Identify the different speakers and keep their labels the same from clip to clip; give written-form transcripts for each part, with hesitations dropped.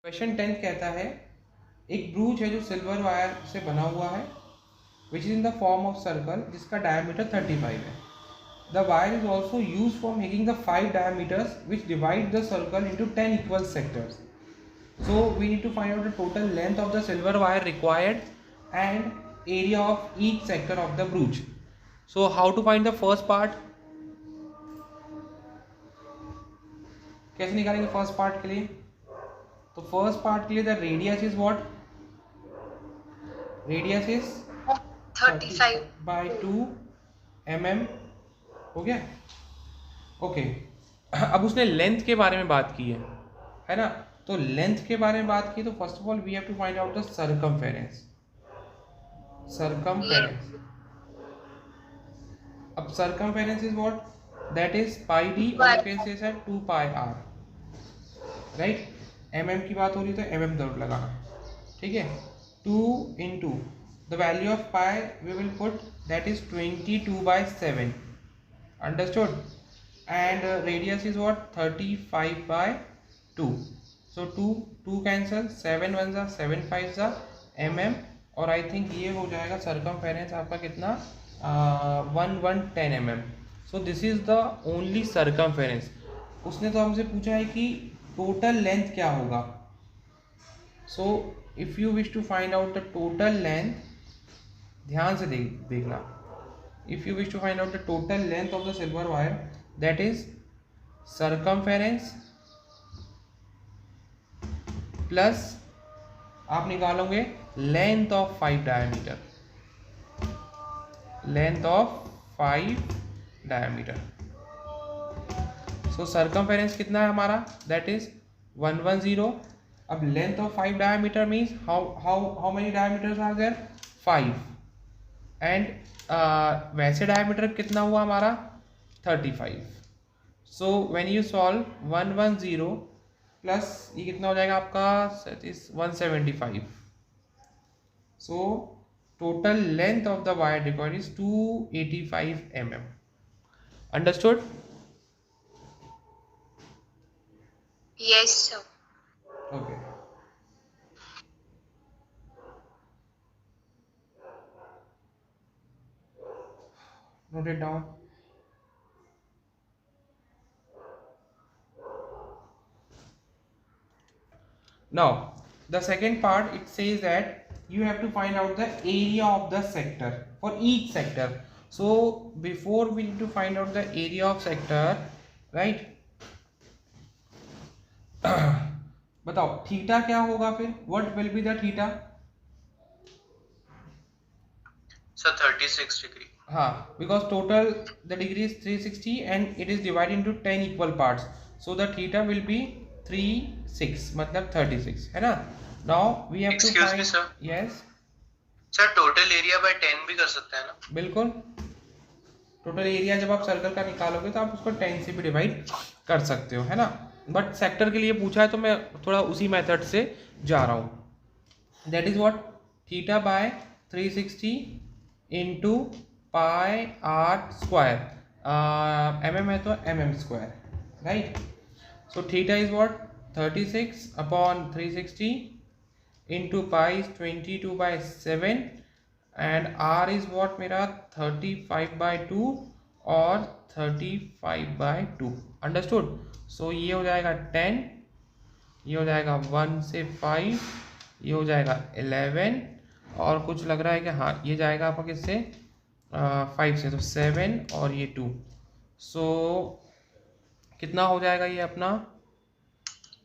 Speaker 1: Question 10 कहता है एक ब्रूच है जो सिल्वर वायर से बना हुआ है which is in the form of circle जिसका डायमीटर 35 है. The wire is also use for making the 5 diameters which divide the circle into 10 equal sectors. So we need to find out the total length of the silver wire required and area of each sector of the brooch. So how to find the first part? कैसे निकालेंगे first part के लिए? तो first part के लिए the radius is what? Radius is 35 by 2 mm. हो गया? Okay. अब उसने लेंथ के बारे में बात की है ना? तो लेंथ के बारे में बात की तो first of all we have to find out the circumference. अब circumference is what? That is pi d और you can say is 2 pi r. Right? mm की बात हो रही तो mm जरूर लगाना. ठीक है? 2 into the value of pi we will put that is 22 by 7. Understood? And radius is what? 35 by 2. So 2 cancel, 7 1s are 7 5s are mm. और आई थिंक ये हो जाएगा सर्कमफेरेंस आपका कितना? 1110 mm. So this is the only circumference. उसने तो हमसे पूछा है कि टोटल लेंथ क्या होगा. So if you wish to find out the total length, ध्यान से देखना. If you wish to find out the total length of the silver wire that is circumference plus आप निकालोगे length of 5 diameter. Length of 5 diameter. So circumference कितना है हमारा? That is 110. अब length of 5 diameter means how many diameters are there? 5. And वैसे diameter कितना हुआ हमारा? 35. So when you solve 110 plus ये कितना हो जाएगा आपका? 175. So total length of the wire required is 285 mm. Understood?
Speaker 2: Yes, sir.
Speaker 1: Okay. Note it down. Now the second part, it says that you have to find out the area of the sector for each sector. So before we need to find out the area of sector, right? बताओ theta क्या होगा फिर? What will be the theta?
Speaker 3: So 36 degree.
Speaker 1: हाँ, because total the degree is 360 and it is divided into 10 equal parts. So the theta will be 36 मतलब 36 है ना? Now we have to
Speaker 3: Excuse
Speaker 1: find.
Speaker 3: me, sir.
Speaker 1: Yes.
Speaker 3: Sir total area bye 10 भी कर सकते हैं ना?
Speaker 1: बिल्कुल. टोटल एरिया जब आप सर्कल का निकालोगे तो आप उसको 10 से भी डिवाइड कर सकते हो, है ना? बट सेक्टर के लिए पूछा है तो मैं थोड़ा उसी मेथड से जा रहा हूँ. That is what? Theta by 360 into pi r square. mm है तो mm square. Right? So theta is what? 36 upon 360 into pi 22 by 7 and r is what मेरा 35 बाई 2 और 35 बाई 2. अंडरस्टूड? सो ये हो जाएगा 10, ये हो जाएगा 1 से 5, ये हो जाएगा 11 और कुछ लग रहा है कि हाँ ये जाएगा आपका किससे? 5 से, तो 7 और ये 2. सो कितना हो जाएगा ये अपना?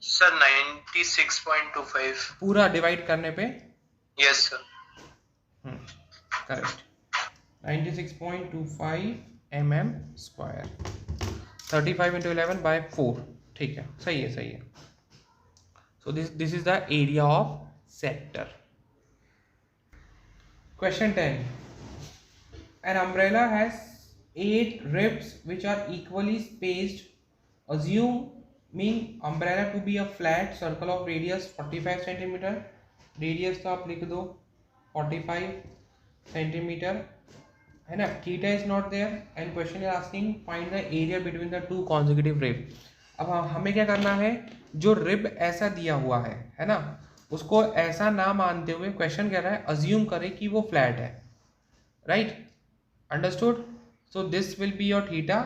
Speaker 3: सर 96.25
Speaker 1: पूरा डिवाइड करने पे?
Speaker 3: Yes sir.
Speaker 1: Correct. 96.25 mm square. 35 into 11 by 4. ठीक है, सही है, सही है. So this is the area of sector. Question 10. An umbrella has 8 ribs which are equally spaced. Assuming umbrella to be a flat circle of radius 45 cm. Radius तो आप लिख दो 45 cm, है ना? Theta is not there and question is asking find the area between the two consecutive ribs. अब हमें क्या करना है, जो रिब ऐसा दिया हुआ है ना, उसको ऐसा ना मानते हुए क्वेश्चन कह रहा है अज्यूम करें कि वो फ्लैट है, right, understood. So this will be your theta,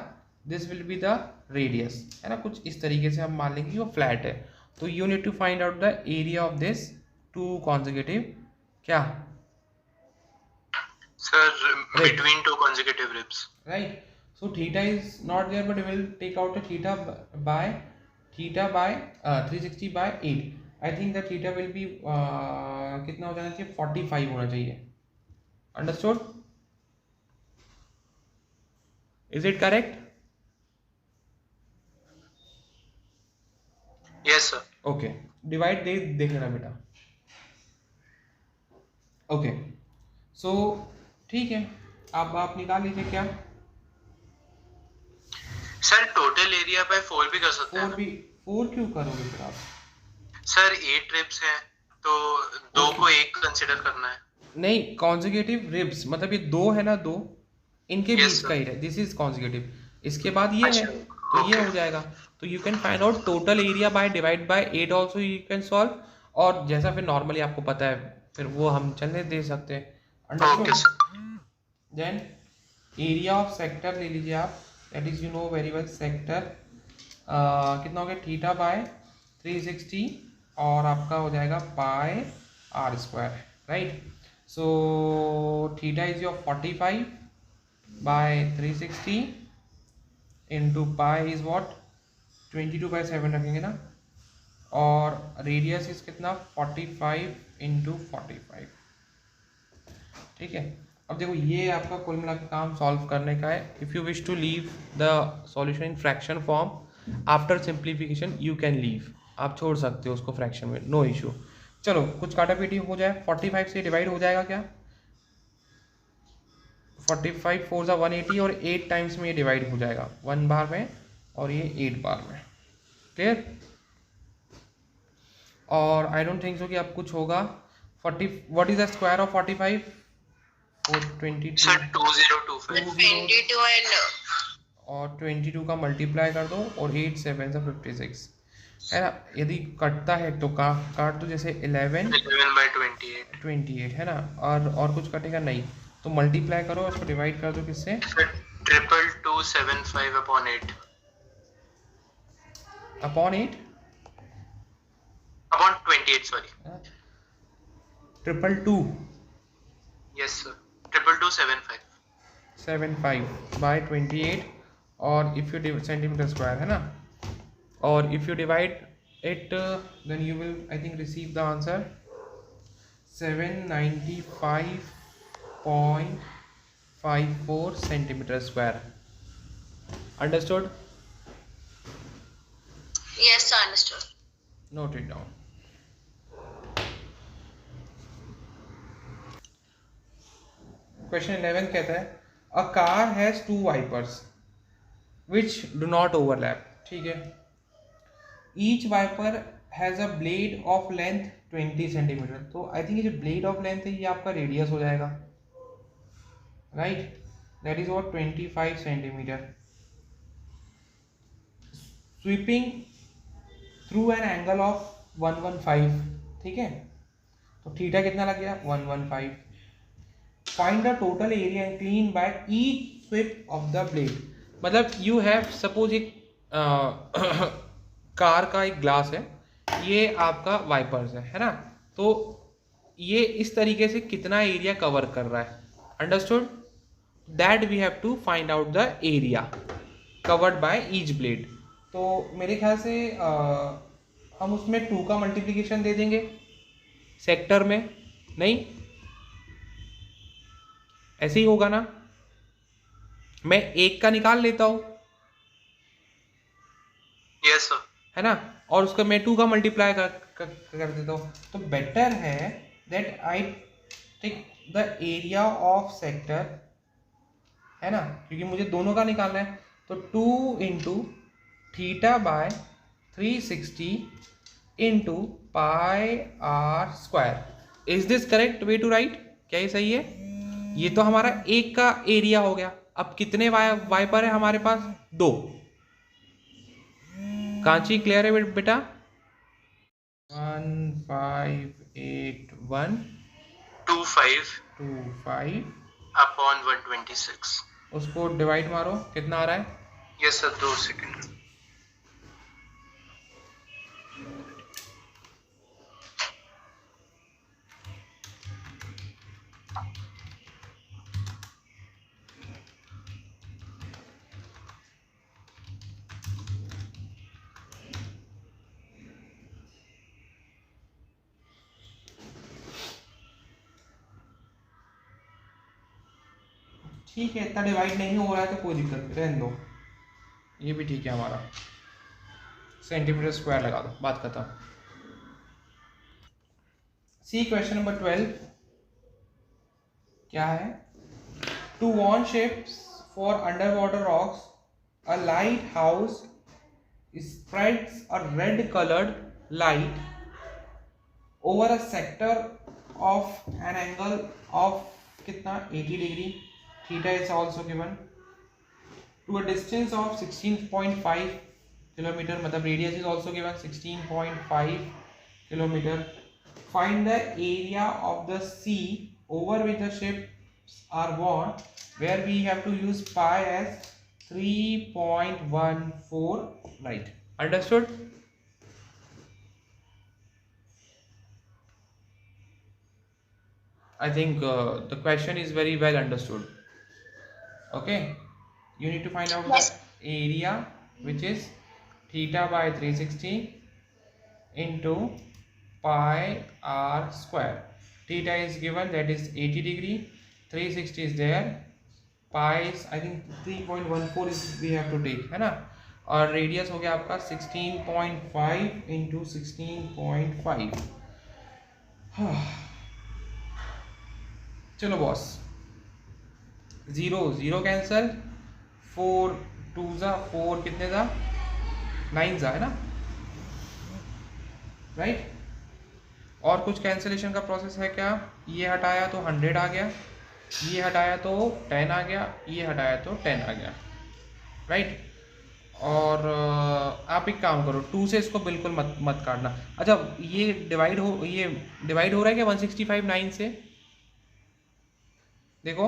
Speaker 1: this will be the radius, है ना, कुछ इस तरीके से हम मान लेंगे कि वो फ्लैट है। तो you need to find out the area of this two consecutive क्या
Speaker 3: Sir, between two consecutive ribs.
Speaker 1: right. So theta is not there, but we will take out a theta by 360 by 8. I think the theta will be कितना हो जाना चाहिए, 45 होना चाहिए, understood, is it correct?
Speaker 3: Yes, sir.
Speaker 1: Okay, divide दे देख लेना बेटा। Okay, सो ठीक है, अब आप निकाल लीजिए क्या,
Speaker 3: सर टोटल एरिया बाय 4 भी कर सकते हैं
Speaker 1: 4
Speaker 3: ना?
Speaker 1: भी, 4 क्यों करोगे फिर आप?
Speaker 3: सर 8 रिब्स हैं तो 2 को 1 कंसिडर करना है।
Speaker 1: नहीं, कॉन्जिक्यूटिव रिब्स मतलब ये 2 है ना, 2 इनके
Speaker 3: Yes,
Speaker 1: बीच
Speaker 3: sir.
Speaker 1: का ही है, दिस इज कॉन्जिक्यूटिव, इसके बाद ये है,
Speaker 3: अच्छा,
Speaker 1: तो ये
Speaker 3: okay.
Speaker 1: हो जाएगा। तो you can find out total area by divide by 8 also you can solve, और जैसा फिर नॉर्मली आपको पता है फिर वो हम चलने दे सकते हैं,
Speaker 3: Okay,
Speaker 1: understood.
Speaker 3: sir.
Speaker 1: Then area of sector ले लीजिए आप, that is you know very well sector, कितना हो गया, थीटा बाय 360 और आपका हो जाएगा by r square, right. So theta is your 45 by 360 into pi is what 22/7 रखेंगे ना, और रेडियस इज कितना 45 इंटू 45, ठीक है। अब देखो ये आपका कुल मिला के काम सॉल्व करने का है। If you wish to leave the solution in fraction form after simplification you can leave, आप छोड़ सकते हो उसको फ्रैक्शन में, नो इशू। चलो कुछ काटापीटी हो जाए, 45 से डिवाइड हो जाएगा क्या, 45 4 सा 180 और 8 टाइम्स में ये डिवाइड हो जाएगा, 1 बार में और ये 8 बार में, क्लियर। और आई डोंट थिंक सो कि अब कुछ होगा। 40 what is the square of 45, 422
Speaker 3: sir 2025।
Speaker 2: 22 and
Speaker 1: और 22 का मल्टीप्लाई कर दो और 8 7 से 56, है ना। यदि कटता है तो काट दो, जैसे 11
Speaker 3: 11/28।
Speaker 1: है ना, और कुछ कटेगा नहीं, तो मल्टीप्लाई करो, उसको डिवाइड कर दो किससे,
Speaker 3: sir 2275/8
Speaker 1: upon 8
Speaker 3: upon 28, sorry.
Speaker 1: 222
Speaker 3: yes sir, 2275।
Speaker 1: 75 by 28, और इफ़ यू सेंटीमीटर स्क्वायर है ना, और if you divide it then you will I think receive the answer 795.54 centimetre square, understood,
Speaker 2: yes, understood.
Speaker 1: Note it down. Question 11 कहता है a car has 2 wipers which do not overlap, ठीक है, each wiper has a blade of length 20 centimetre, तो I think ये जो blade of length है ये आपका रेडियस हो जाएगा, right, that is what 25 centimetre, sweeping through an angle of 115, ठीक है, तो थीटा कितना लग गया 115, find the total area inclean by each sweep of the blade, मतलब यू हैव सपोज एक कार का एक ग्लास है, ये आपका वाइपर्स है ना, तो ये इस तरीके से कितना एरिया कवर कर रहा है, understood, that we have to find out the area covered by each blade. तो मेरे ख्याल से हम उसमें 2 का मल्टीप्लिकेशन दे देंगे सेक्टर में, नहीं ऐसे ही होगा ना, मैं 1 का निकाल लेता हूं,
Speaker 3: यस सर,
Speaker 1: है ना, और उसका मैं 2 का मल्टीप्लाई कर देता हूँ, तो बेटर है that I take the area of sector, है ना, क्योंकि मुझे दोनों का निकालना है, तो 2 into theta by 360 into pi r square, is this correct way to write, क्या ये सही है? ये तो हमारा 1 का एरिया हो गया। अब कितने वाइपर है हमारे पास? 2, कांची क्लियर है बेटा? 1581 25
Speaker 3: अपॉन 126।
Speaker 1: उसको डिवाइड मारो, कितना आ रहा है?
Speaker 3: Yes sir, 2 second.
Speaker 1: ठीक है, इतना डिवाइड नहीं हो रहा है तो कोई दिक्कत नहीं, रहने दो, ये भी ठीक है हमारा। सेंटीमीटर स्क्वायर लगा दो, बात खत्म। सी क्वेश्चन नंबर 12 क्या है? To warn ships for underwater rocks a lighthouse spreads a red coloured light over a sector of an angle of कितना 80 डिग्री, theta is also given, to a distance of 16.5 kilometre, मतलब radius is also given 16.5 kilometre. Find the area of the sea over which the ships are worn, where we have to use pi as 3.14, right? Understood? I think the question is very well understood. Okay, you need to find out
Speaker 2: Yes.
Speaker 1: the area, which is theta by 360 into pi r square. Theta is given, that is 80 degree, 360 is there, pi is I think 3.14 is we have to take, है ना, और radius हो गया आपका 16.5 into 16.5। चलो boss, 0 0 cancel, 4 2 जा 4 कितने जा 9 जा, है ना, राइट? और कुछ कैंसिलेशन का प्रोसेस है क्या? ये हटाया तो 100 आ गया, ये हटाया तो 10 आ गया, ये हटाया तो 10 आ गया, राइट? और आप एक काम करो, 2 से इसको बिल्कुल मत काटना। अच्छा, ये डिवाइड हो रहा है क्या 165 9 से? देखो,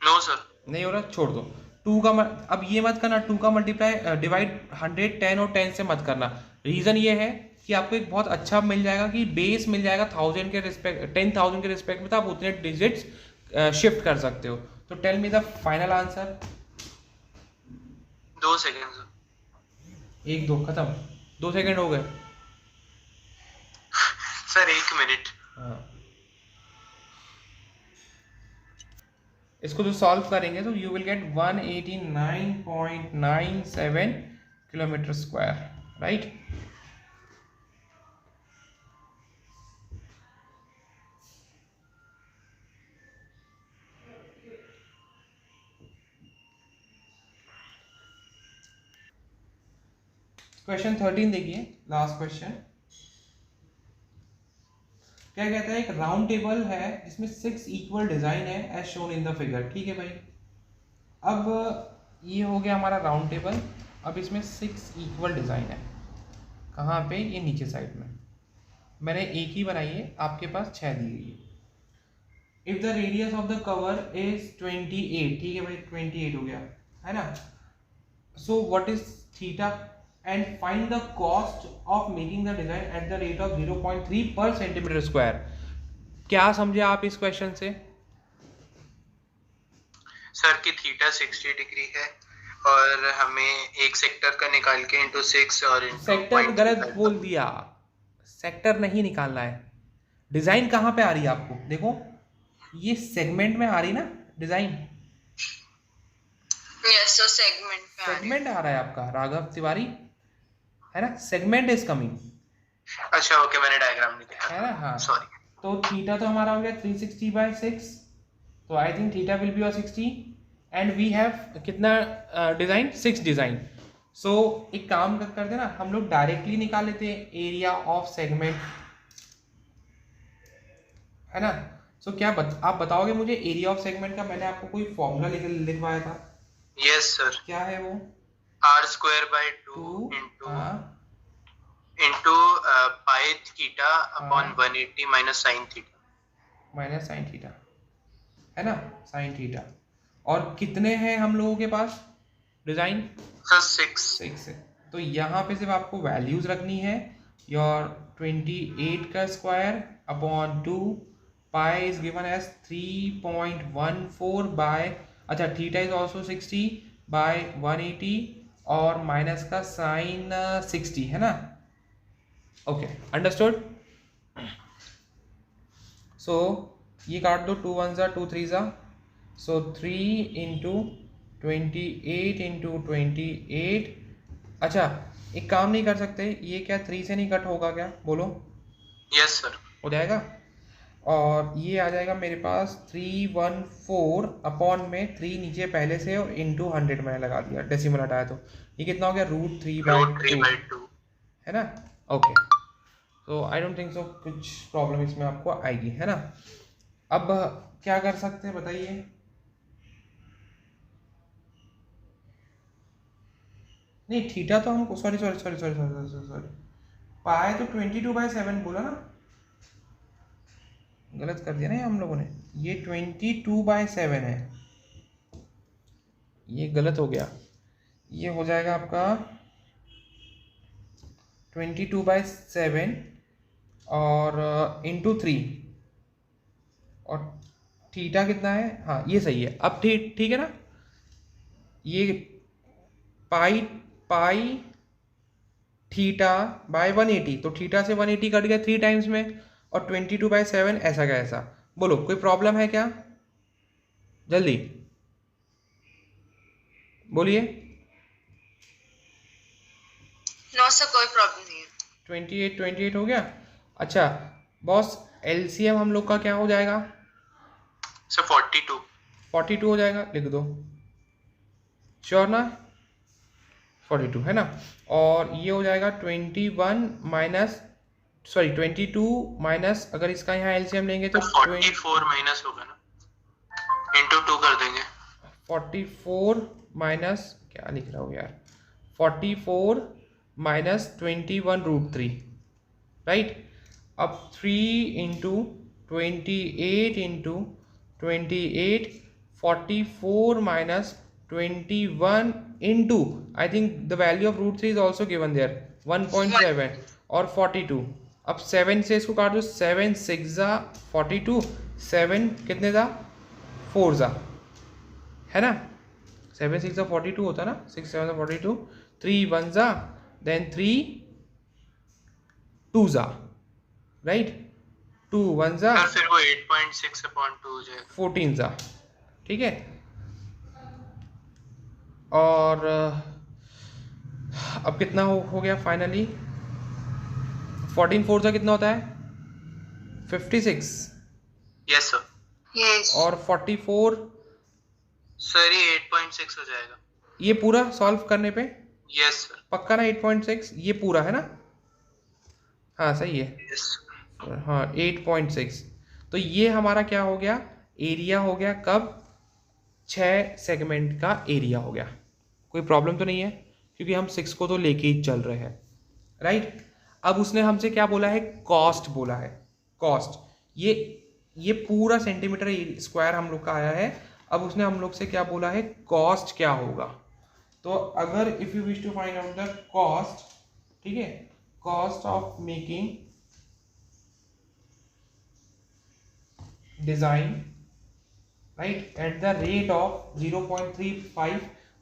Speaker 3: नो सर,
Speaker 1: नहीं हो रहा, छोड़ दो। 2 का अब ये मत करना, 2 का मल्टीप्लाई डिवाइड 100 10 और 10 से मत करना। रीज़न ये है कि आपको एक बहुत अच्छा मिल जाएगा कि बेस मिल जाएगा 1000 के रिस्पेक्ट 10,000 के रिस्पेक्ट में, तो आप उतने डिजिट्स शिफ्ट कर सकते हो। तो tell me the final answer.
Speaker 3: 2 second sir.
Speaker 1: 1 2 खत्म, 2 सेकंड हो गए
Speaker 3: सर, 1 मिनट।
Speaker 1: हाँ, इसको जो सॉल्व करेंगे तो you will get 189.97 kilometre square, right? Question 13 देखिए, लास्ट क्वेश्चन क्या कहता है? एक राउंड टेबल है जिसमें 6 इक्वल डिजाइन है as shown in the figure, ठीक है भाई। अब ये हो गया हमारा राउंड टेबल, अब इसमें 6 इक्वल डिजाइन है, कहाँ पे? ये नीचे साइड में। मैंने एक ही बनाई है, आपके पास 6 दी गई है। If the radius of the cover is 28, ठीक है भाई, 28 हो गया, है ना? So what is theta and find the cost of making the design at the rate of 0.3 per centimeter square। क्या समझे आप इस क्वेश्चन से?
Speaker 3: सर की थीटा 60 डिग्री है और हमें एक सेक्टर का निकाल के इंटू 6 और इंटू
Speaker 1: सेक्टर गलत बोल दिया, सेक्टर नहीं निकालना है। डिजाइन कहाँ पे आ रही है आपको? देखो, ये सेगमेंट में आ रही ना डिजाइन।
Speaker 2: यस सर, सेगमेंट पे आ रही है।
Speaker 1: सेगमेंट आ रहा है आपका राघव तिवारी, है ना? Segment is coming.
Speaker 3: अच्छा, ओके, मैंने डायग्राम नहीं देखा,
Speaker 1: है ना? हाँ,
Speaker 3: सॉरी।
Speaker 1: तो थीटा तो हमारा हो गया 360/6, तो I think theta will be 60 and we have कितना डिजाइन? 6 डिजाइन। सो एक काम करते ना, हम लोग डायरेक्टली निकाल लेते हैं एरिया ऑफ सेगमेंट, है ना? सो क्या आप बताओगे मुझे एरिया ऑफ सेगमेंट का? मैंने आपको कोई फॉर्मूला लिखवाया था।
Speaker 3: Yes sir.
Speaker 1: क्या है वो?
Speaker 3: आर स्क्वायर बाय 2
Speaker 1: हाँ
Speaker 3: इंटू पाई थीटा अपॉन
Speaker 1: हाँ
Speaker 3: 180 minus sine theta.
Speaker 1: Minus sine theta, है ना, साइन थीटा। और कितने हैं हम लोगों के पास डिजाइन?
Speaker 3: सर 6।
Speaker 1: 6 है। तो यहाँ पे सिर्फ आपको वैल्यूज रखनी है, योर 28 का square upon 2, pi is given as 3.14 by, अच्छा थीटा इज ऑल्सो 60 बाय 180 और माइनस का साइन 60, है ना। Okay understood. सो ये काट दो, 2 1 ज़ा 2 3 ज़ा, सो 3 इंटू 28 इंटू 28। अच्छा एक काम नहीं कर सकते, ये क्या 3 से नहीं कट होगा क्या, बोलो?
Speaker 3: Yes sir.
Speaker 1: हो जाएगा। और ये आ जाएगा मेरे पास 314 अपॉन में 3 नीचे पहले से और इंटू 100 मैंने लगा दिया, डेसिमल हटाया तो ये कितना हो गया, √3/2, है ना। ओके तो आई डोंट थिंक सो कुछ प्रॉब्लम इसमें आपको आएगी, है ना। अब क्या कर सकते हैं बताइए? नहीं थीटा तो हमको, sorry sorry sorry sorry sorry sorry sorry, पाए तो 22/7 बोला ना, गलत कर दिया ना ये हम लोगों ने, ये 22/7 है, ये गलत हो गया। ये हो जाएगा आपका 22/7 और इंटू 3 और थीटा कितना है, हाँ ये सही है। अब ठीक ठीक है ना, ये पाई पाई थीटा बाय 180, तो थीटा से 180 कट गया 3 टाइम्स में, और 22/7 ऐसा का ऐसा। बोलो कोई प्रॉब्लम है क्या, जल्दी बोलिए।
Speaker 2: नो सर, कोई प्रॉब्लम नहीं है।
Speaker 1: 28 हो गया। अच्छा बॉस एलसीएम हम लोग का क्या हो जाएगा?
Speaker 3: सर 42।
Speaker 1: 42 हो जाएगा, लिख दो, श्योर ना? 42 है ना। और ये हो जाएगा 21 माइनस, सॉरी 22 माइनस, अगर इसका यहाँ एलसीएम लेंगे तो
Speaker 3: 44 माइनस होगा ना, इंटू 2 कर देंगे।
Speaker 1: 44 माइनस, क्या लिख रहा हूँ यार, 44 माइनस 21√3, राइट। अब 3 into 28 into 28, 44 minus 21 into, I think the value of √3 is also given there, 1.7 और 42। अब 7 से इसको काट दो, 7 6 ज़ा 42, 7 कितने ज़ा 4 ज़ा, है ना। 7 6 ज़ा 42 होता ना, 6 7 ज़ा 42, 3 1 ज़ा, देन 3 2 ज़ा, राइट, 2 1 ज़ा,
Speaker 3: सर फिर वो 8.6 अपॉन 2 हो जाएगा,
Speaker 1: 14 ज़ा, ठीक है। और अब कितना हो गया फाइनली, 14 4 ज़ा कितना होता है, 56,
Speaker 3: यस सर।
Speaker 2: यस
Speaker 1: और 44,
Speaker 3: सर ये 8.6 हो जाएगा।
Speaker 1: ये पूरा सॉल्व करने पे
Speaker 3: यस सर।
Speaker 1: पक्का ना 8.6, ये पूरा है ना, हाँ सही है,
Speaker 3: यस
Speaker 1: हाँ 8.6। तो ये हमारा क्या हो गया, एरिया हो गया, कब, 6 सेगमेंट का एरिया हो गया। कोई प्रॉब्लम तो नहीं है, क्योंकि हम 6 को तो लेके ही चल रहे हैं, राइट। अब उसने हमसे क्या बोला है, कॉस्ट बोला है, कॉस्ट। ये पूरा सेंटीमीटर स्क्वायर हम लोग का आया है। अब उसने हम लोग से क्या बोला है, कॉस्ट क्या होगा। तो अगर if you wish to find out the cost, ठीक है, cost of making design, right, at the rate of 0.35,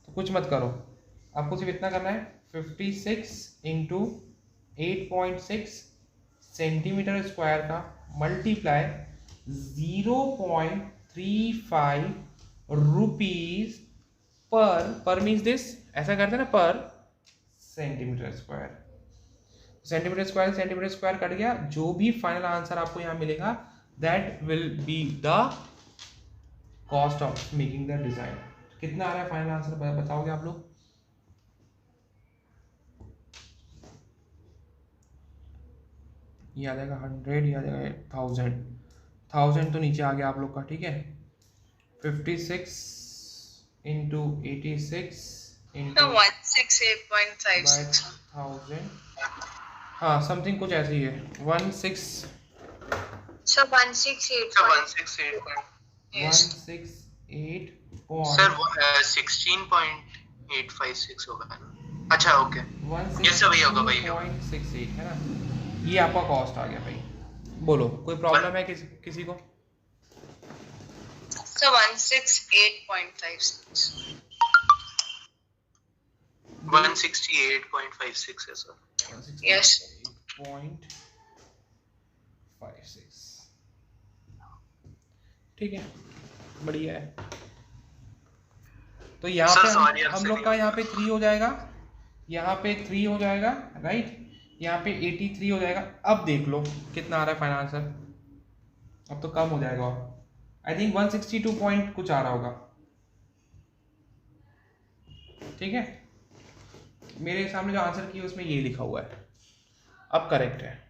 Speaker 1: तो कुछ मत करो, आपको सिर्फ इतना करना है, 56 इंटू 8.6 सेंटीमीटर स्क्वायर का multiply 0.35 rupees per means this, ऐसा करते हैं ना, पर centimetre square. Centimetre square cut गया, जो भी फाइनल आंसर आपको यहाँ मिलेगा that will be the cost of making the design. कितना आ रहा है फाइनल आंसर, बताओगे आप लोग? ये आ जाएगा 100, ये आ जाएगा 1000 तो नीचे आ गया आप लोग का, ठीक है। 56 इंटू 86 इंटू
Speaker 2: 168.56.
Speaker 1: 1000, हाँ समथिंग कुछ ऐसे ही है 16
Speaker 2: So 168.
Speaker 3: 168.
Speaker 1: 168
Speaker 3: सर 16.856 होगा ना? अच्छा ओके, ये सब ही होगा भाई।
Speaker 1: 168 है ना, ये आपका कॉस्ट आ गया भाई। बोलो कोई प्रॉब्लम है किसी को?
Speaker 2: So 168.56.
Speaker 3: 168.56 है सर।
Speaker 2: Yes.
Speaker 1: 8.56 ठीक है, बढ़िया है। तो यहाँ पे हम लोग का यहाँ पे 3 हो जाएगा, यहाँ पे 3 हो जाएगा राइट, यहाँ पे 83 हो जाएगा। अब देख लो कितना आ रहा है फाइनल आंसर, अब तो कम हो जाएगा, आई थिंक 162 पॉइंट कुछ आ रहा होगा। ठीक है, मेरे सामने जो आंसर किया उसमें ये लिखा हुआ है, अब करेक्ट है।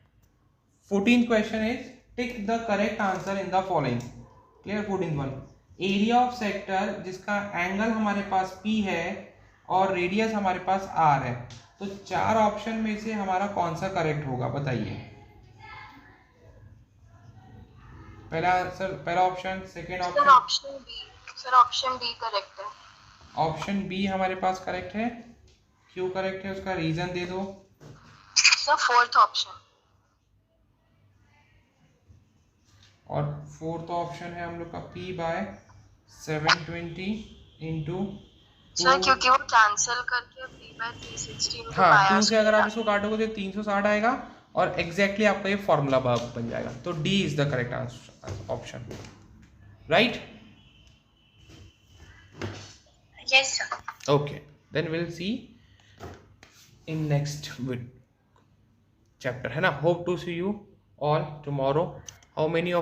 Speaker 1: 14th question is tick the correct answer in the following. Clear? 14th one, area of sector जिसका एंगल हमारे पास P है और रेडियस हमारे पास R है, तो 4 ऑप्शन में से हमारा कौन सा करेक्ट होगा बताइए। पहला option, second option.
Speaker 2: Option B. Sir option B correct है।
Speaker 1: ऑप्शन बी हमारे पास करेक्ट है, क्यों करेक्ट है उसका रीजन दे दो।
Speaker 2: Sir fourth option.
Speaker 1: और फोर्थ ऑप्शन है हम लोग का P बाय 720 इंटू,
Speaker 2: सर क्योंकि वो कैंसिल करके P बाय 360
Speaker 1: हाँ 2 से अगर आप इसको काटोगे तो 360 आएगा और एग्जैक्टली आपका ये फॉर्मूला बन जाएगा। तो D is the correct answer option, right?
Speaker 2: Yes sir.
Speaker 1: Okay, then we'll see in next chapter है ना। Hope to see you all tomorrow. How many of you